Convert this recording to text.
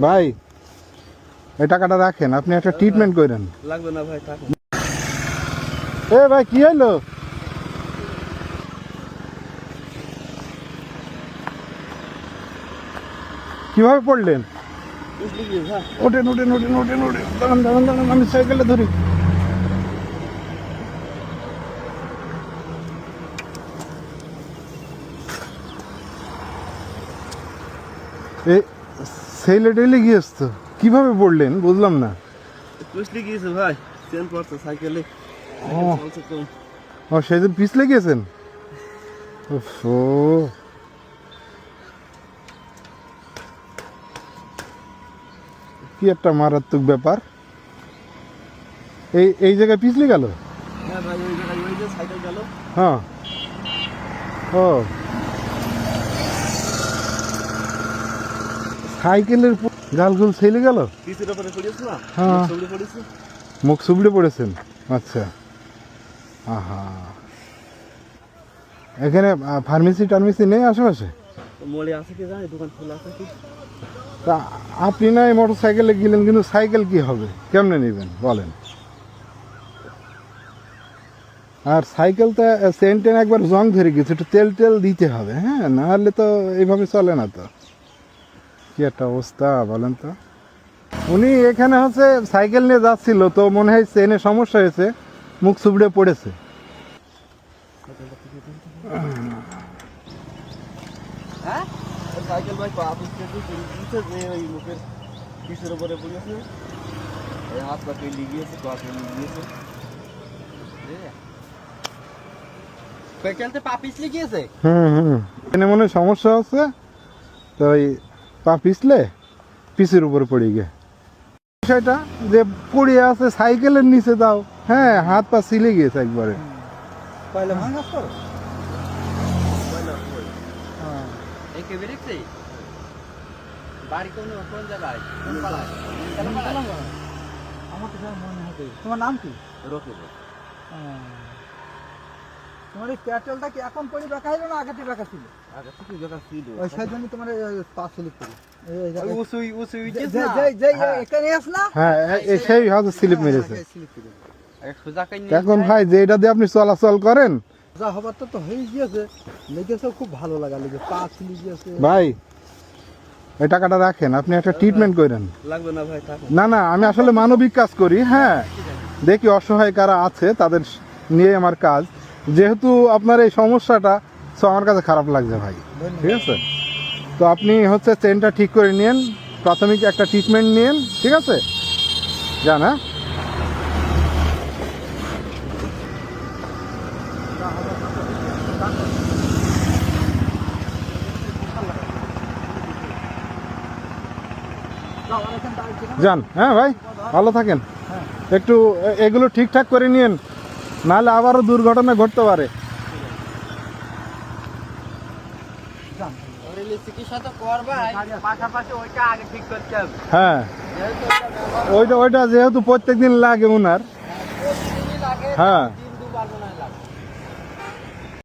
ভাই এই টাকাটা রাখেন, আপনি একটা ট্রিটমেন্ট করেন। লাগবে না ভাই, থাকুন। এ ভাই কি হইলো? কিভাবে পড়লেন? ওঠেন ওঠেন ওঠেন ওঠেন ওঠেন, দাঁড়ান দাঁড়ান দাঁড়ান, আমি সাইকেলে ধরি। এই সেইলে ডেলে গিয়েছ তো, কিভাবে পড়লেন বুঝলাম না। পিছলে গিয়েছে ভাই, চেন পড়ছে সাইকেলে। ও সেদিন পিছলে গিয়েছেন? ও কি একটা মারাত্মক ব্যাপার। এই এই জায়গায় পিছলে গেল? হ্যাঁ ভাই, ওই জায়গায় ওই যে সাইকেল গেল। হ্যাঁ, ও সাইকেলের গালগুল ছেলে গেল। পিছের উপরে পড়েছে না? হ্যাঁ, ছবড়ে পড়েছে। মুখ সুবড়ে পড়েছেন। আচ্ছা, আহা, এখানে ফার্মেসি টার্মেসি নেই আশেপাশে? মোড়ে আছে কি জানি, দোকান খোলা আছে কি? তা আপনি না এই মোটর সাইকেলে গেলেন, কিন্তু সাইকেল কি হবে, কেমনে নেবেন বলেন? আর সাইকেলটা চেন টেন একবার জং ধরে গেছে, একটু তেল টেল দিতে হবে। হ্যাঁ, না হলে তো এইভাবে চলে না। তো কি একটা অবস্থা বলেন তো। উনি এখানে হচ্ছে সাইকেল নিয়ে যাচ্ছিল, তো মনে হয় চেনে সমস্যা হয়েছে, মুখ সুবড়ে পড়েছে। হ্যাঁ, সাইকেল ভাই পা পিছলে দিয়েছে যে ওই মুখের পিছের উপরে পড়েছে। এই হাত পা কেটে গিয়েছে, পা কেটে গিয়েছে। সাইকেলতে পা পিছলে গিয়েছে। এখানে মনে হয় সমস্যা হচ্ছে, তো ওই পা পিছলে পিছের উপরে পড়ে গিয়ে বিষয়টা যে পড়ে আছে সাইকেলের নিচে দাও। হ্যাঁ, হাত পা ছিলে গিয়েছে একবারে। পয়লা ভাঙা তো পয়লা ওই এই কে বেরিয়েছে বাড়ি কোন জায়গায়, কোন পাড়ায়? আমার তো যা মনে হচ্ছে। তোমার নাম কি? রকিব। তোমার এই পেট্রোলটা কি এখন পরি বেকা হলো না আগে থেকে বেকা ছিল? আগে থেকে জায়গা ছিল। ওই সাইজন্য তোমার পা স্লিপ করি। ওই উসুই উসুই যে যে যে যে এখানে আস না? হ্যাঁ, সেই হয়তো স্লিপ মেরেছে। স্লিপ করি। এক সোজা কাই এখন ভাই যে এটা দিয়ে আপনি চলাচল করেন, যা হবার তো হয়ে গিয়েছে। লেগেছে, খুব ভালো লাগা লেগে, পা স্লিপ গিয়েছে। ভাই এই টাকাটা রাখেন, আপনি একটা ট্রিটমেন্ট করেন। লাগবে না ভাই, থাকুন। না না, আমি আসলে মানবিক কাজ করি। হ্যাঁ, দেখি অসহায় কারা আছে তাদের নিয়ে আমার কাজ। যেহেতু আপনার এই সমস্যাটা, তো আমার কাছে খারাপ লাগছে ভাই, ঠিক আছে? তো আপনি হচ্ছে চেনটা ঠিক করে নিন, প্রাথমিক একটা ট্রিটমেন্ট নিন, ঠিক আছে? যান। হ্যাঁ, যান। হ্যাঁ ভাই, ভালো থাকেন। একটু এগুলো ঠিকঠাক করে নিন, নাহলে আবারও দুর্ঘটনা ঘটতে পারে। চিকিৎসা তো করবাই, পাশাপাশি ওইটা আগে ঠিক করতে হবে। হ্যাঁ, ওইটা যেহেতু প্রত্যেকদিন লাগে ওনার। লাগে। হ্যাঁ।